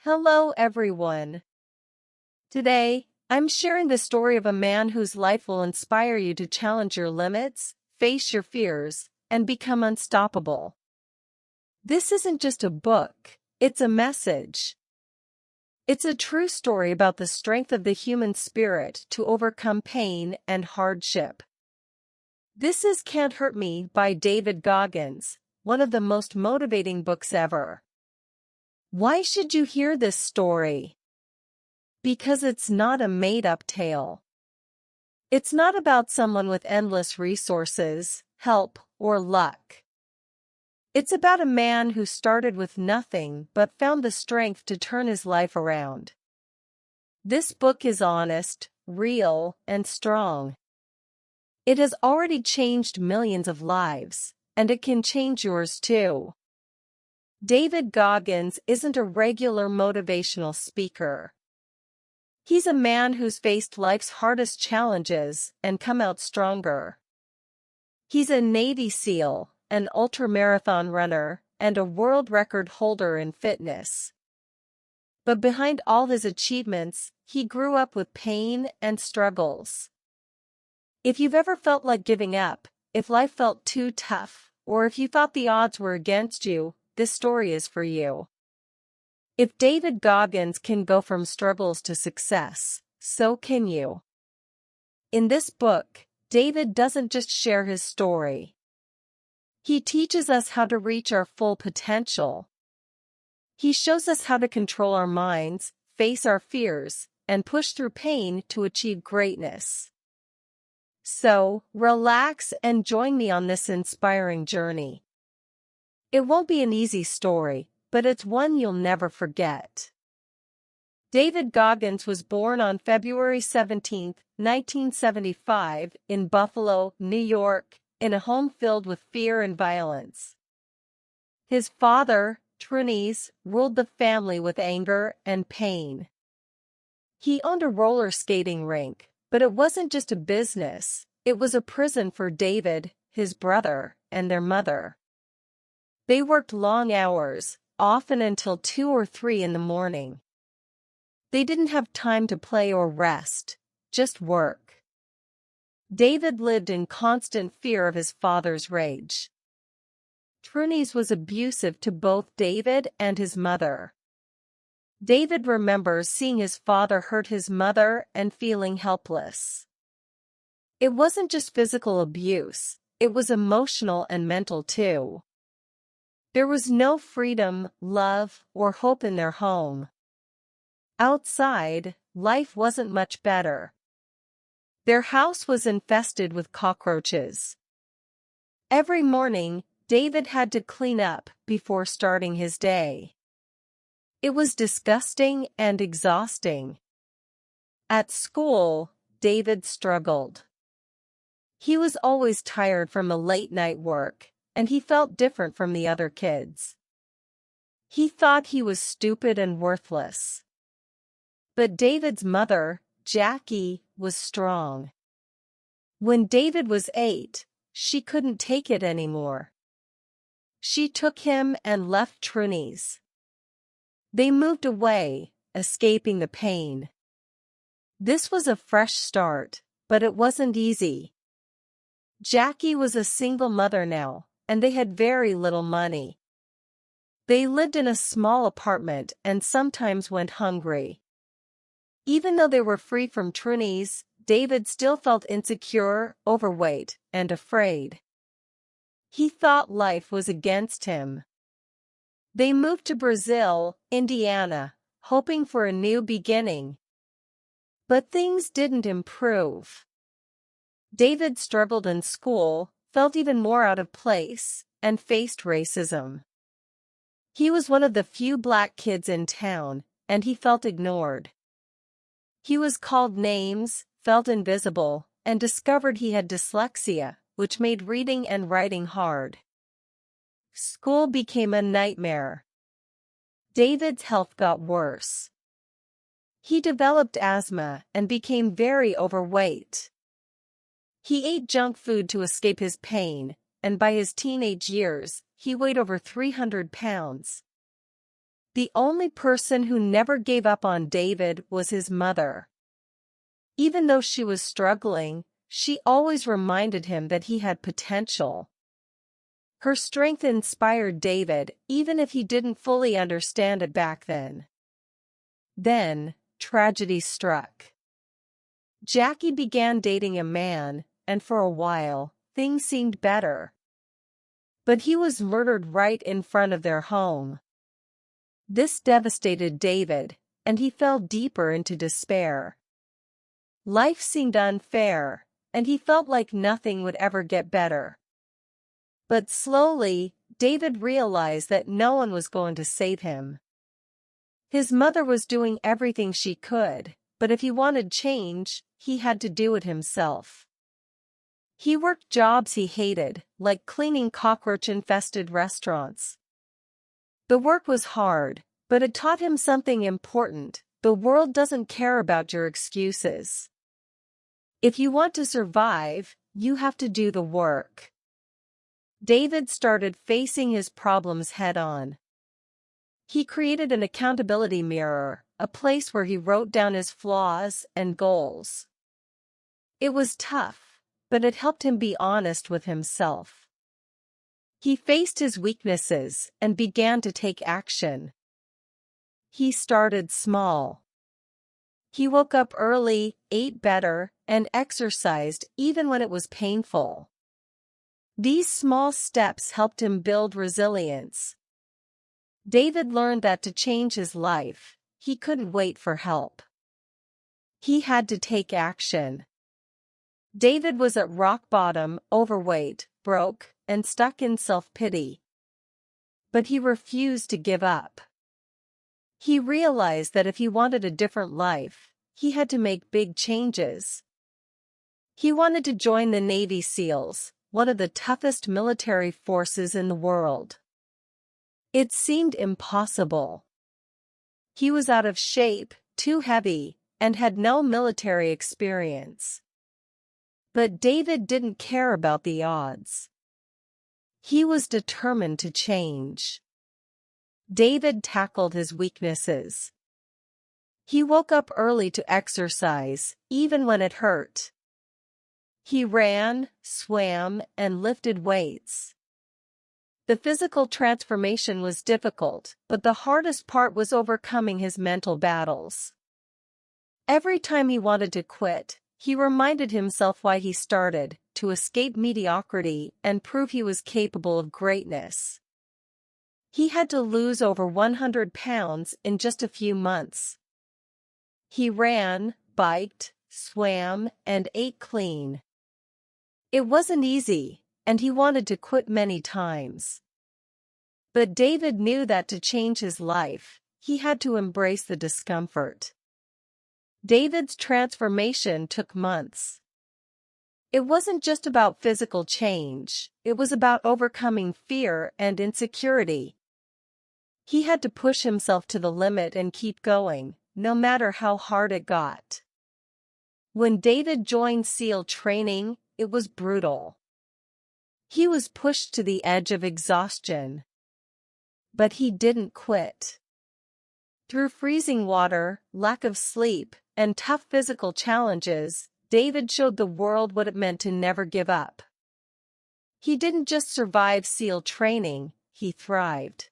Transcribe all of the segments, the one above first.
Hello everyone. Today, I'm sharing the story of a man whose life will inspire you to challenge your limits, face your fears, and become unstoppable. This isn't just a book, it's a message. It's a true story about the strength of the human spirit to overcome pain and hardship. This is Can't Hurt Me by David Goggins, one of the most motivating books ever. Why should you hear this story? Because it's not a made-up tale. It's not about someone with endless resources, help, or luck. It's about a man who started with nothing but found the strength to turn his life around. This book is honest, real, and strong. It has already changed millions of lives, and it can change yours too. David Goggins isn't a regular motivational speaker. He's a man who's faced life's hardest challenges and come out stronger. He's a Navy SEAL, an ultramarathon runner, and a world record holder in fitness. But behind all his achievements, he grew up with pain and struggles. If you've ever felt like giving up, if life felt too tough, or if you thought the odds were against you, this story is for you. If David Goggins can go from struggles to success, so can you. In this book, David doesn't just share his story. He teaches us how to reach our full potential. He shows us how to control our minds, face our fears, and push through pain to achieve greatness. So, relax and join me on this inspiring journey. It won't be an easy story, but it's one you'll never forget. David Goggins was born on February 17, 1975, in Buffalo, New York, in a home filled with fear and violence. His father, Trunis, ruled the family with anger and pain. He owned a roller skating rink, but it wasn't just a business, it was a prison for David, his brother, and their mother. They worked long hours, often until 2 or 3 in the morning. They didn't have time to play or rest, just work. David lived in constant fear of his father's rage. Trunis was abusive to both David and his mother. David remembers seeing his father hurt his mother and feeling helpless. It wasn't just physical abuse, it was emotional and mental too. There was no freedom, love, or hope in their home. Outside, life wasn't much better. Their house was infested with cockroaches. Every morning, David had to clean up before starting his day. It was disgusting and exhausting. At school, David struggled. He was always tired from the late-night work, and he felt different from the other kids. He thought he was stupid and worthless. But David's mother, Jackie, was strong. When David was 8, she couldn't take it anymore. She took him and left Trunis. They moved away, escaping the pain. This was a fresh start, but it wasn't easy. Jackie was a single mother now, and they had very little money. They lived in a small apartment and sometimes went hungry. Even though they were free from Trunis, David still felt insecure, overweight, and afraid. He thought life was against him. They moved to Brazil, Indiana, hoping for a new beginning. But things didn't improve. David struggled in school, felt even more out of place, and faced racism. He was one of the few black kids in town, and he felt ignored. He was called names, felt invisible, and discovered he had dyslexia, which made reading and writing hard. School became a nightmare. David's health got worse. He developed asthma and became very overweight. He ate junk food to escape his pain, and by his teenage years, he weighed over 300 pounds. The only person who never gave up on David was his mother. Even though she was struggling, she always reminded him that he had potential. Her strength inspired David, even if he didn't fully understand it back then. Then, tragedy struck. Jackie began dating a man, and for a while, things seemed better. But he was murdered right in front of their home. This devastated David, and he fell deeper into despair. Life seemed unfair, and he felt like nothing would ever get better. But slowly, David realized that no one was going to save him. His mother was doing everything she could, but if he wanted change, he had to do it himself. He worked jobs he hated, like cleaning cockroach-infested restaurants. The work was hard, but it taught him something important: the world doesn't care about your excuses. If you want to survive, you have to do the work. David started facing his problems head-on. He created an accountability mirror, a place where he wrote down his flaws and goals. It was tough, but it helped him be honest with himself. He faced his weaknesses and began to take action. He started small. He woke up early, ate better, and exercised even when it was painful. These small steps helped him build resilience. David learned that to change his life, he couldn't wait for help. He had to take action. David was at rock bottom, overweight, broke, and stuck in self-pity. But he refused to give up. He realized that if he wanted a different life, he had to make big changes. He wanted to join the Navy SEALs, one of the toughest military forces in the world. It seemed impossible. He was out of shape, too heavy, and had no military experience. But David didn't care about the odds. He was determined to change. David tackled his weaknesses. He woke up early to exercise, even when it hurt. He ran, swam, and lifted weights. The physical transformation was difficult, but the hardest part was overcoming his mental battles. Every time he wanted to quit, he reminded himself why he started: to escape mediocrity and prove he was capable of greatness. He had to lose over 100 pounds in just a few months. He ran, biked, swam, and ate clean. It wasn't easy, and he wanted to quit many times. But David knew that to change his life, he had to embrace the discomfort. David's transformation took months. It wasn't just about physical change, it was about overcoming fear and insecurity. He had to push himself to the limit and keep going, no matter how hard it got. When David joined SEAL training, it was brutal. He was pushed to the edge of exhaustion. But he didn't quit. Through freezing water, lack of sleep, and tough physical challenges, David showed the world what it meant to never give up. He didn't just survive SEAL training, he thrived.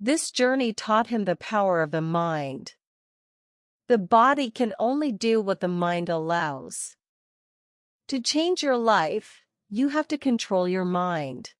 This journey taught him the power of the mind. The body can only do what the mind allows. To change your life, you have to control your mind.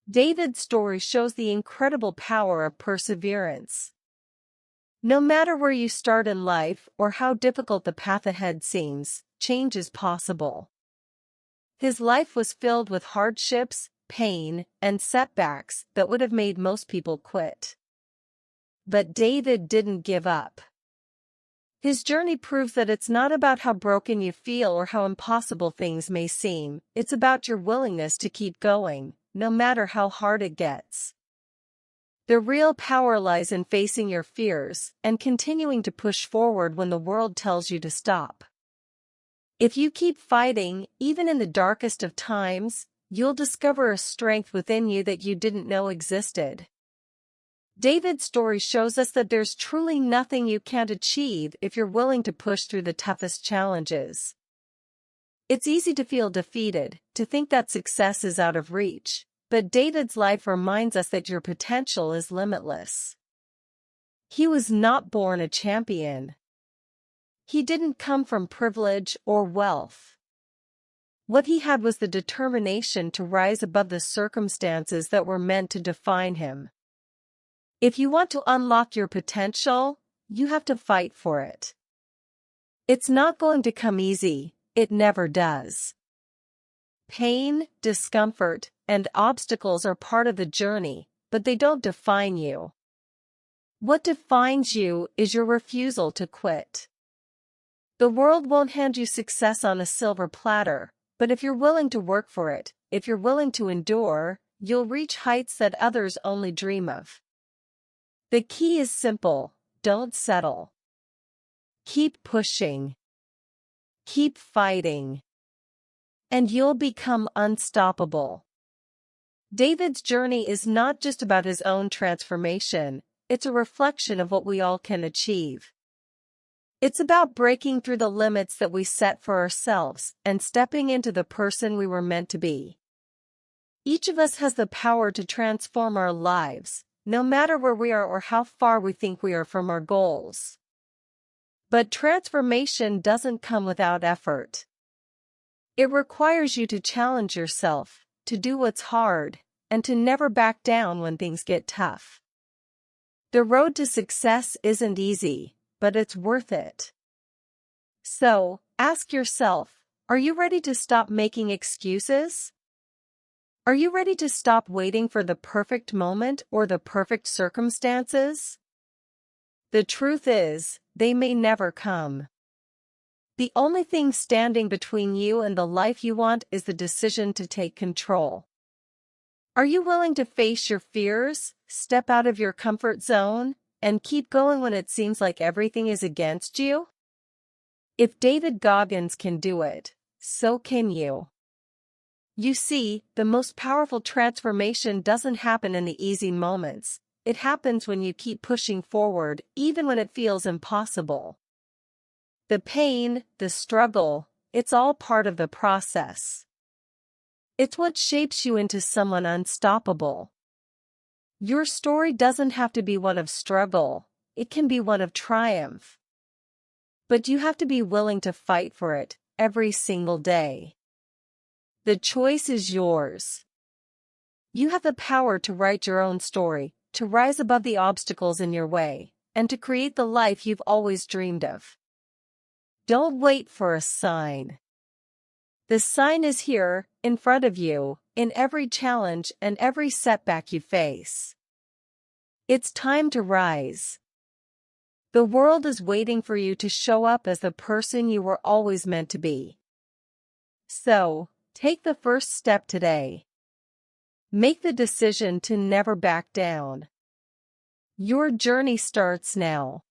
David's story shows the incredible power of perseverance. No matter where you start in life or how difficult the path ahead seems, change is possible. His life was filled with hardships, pain, and setbacks that would have made most people quit. But David didn't give up. His journey proves that it's not about how broken you feel or how impossible things may seem, it's about your willingness to keep going, no matter how hard it gets. The real power lies in facing your fears and continuing to push forward when the world tells you to stop. If you keep fighting, even in the darkest of times, you'll discover a strength within you that you didn't know existed. David's story shows us that there's truly nothing you can't achieve if you're willing to push through the toughest challenges. It's easy to feel defeated, to think that success is out of reach, but David's life reminds us that your potential is limitless. He was not born a champion. He didn't come from privilege or wealth. What he had was the determination to rise above the circumstances that were meant to define him. If you want to unlock your potential, you have to fight for it. It's not going to come easy, it never does. Pain, discomfort, and obstacles are part of the journey, but they don't define you. What defines you is your refusal to quit. The world won't hand you success on a silver platter, but if you're willing to work for it, if you're willing to endure, you'll reach heights that others only dream of. The key is simple: don't settle. Keep pushing. Keep fighting. And you'll become unstoppable. David's journey is not just about his own transformation, it's a reflection of what we all can achieve. It's about breaking through the limits that we set for ourselves and stepping into the person we were meant to be. Each of us has the power to transform our lives, no matter where we are or how far we think we are from our goals. But transformation doesn't come without effort. It requires you to challenge yourself, to do what's hard, and to never back down when things get tough. The road to success isn't easy, but it's worth it. So, ask yourself, are you ready to stop making excuses? Are you ready to stop waiting for the perfect moment or the perfect circumstances? The truth is, they may never come. The only thing standing between you and the life you want is the decision to take control. Are you willing to face your fears, step out of your comfort zone, and keep going when it seems like everything is against you? If David Goggins can do it, so can you. You see, the most powerful transformation doesn't happen in the easy moments. It happens when you keep pushing forward, even when it feels impossible. The pain, the struggle, it's all part of the process. It's what shapes you into someone unstoppable. Your story doesn't have to be one of struggle, it can be one of triumph. But you have to be willing to fight for it, every single day. The choice is yours. You have the power to write your own story, to rise above the obstacles in your way, and to create the life you've always dreamed of. Don't wait for a sign. The sign is here, in front of you, in every challenge and every setback you face. It's time to rise. The world is waiting for you to show up as the person you were always meant to be. So, take the first step today. Make the decision to never back down. Your journey starts now.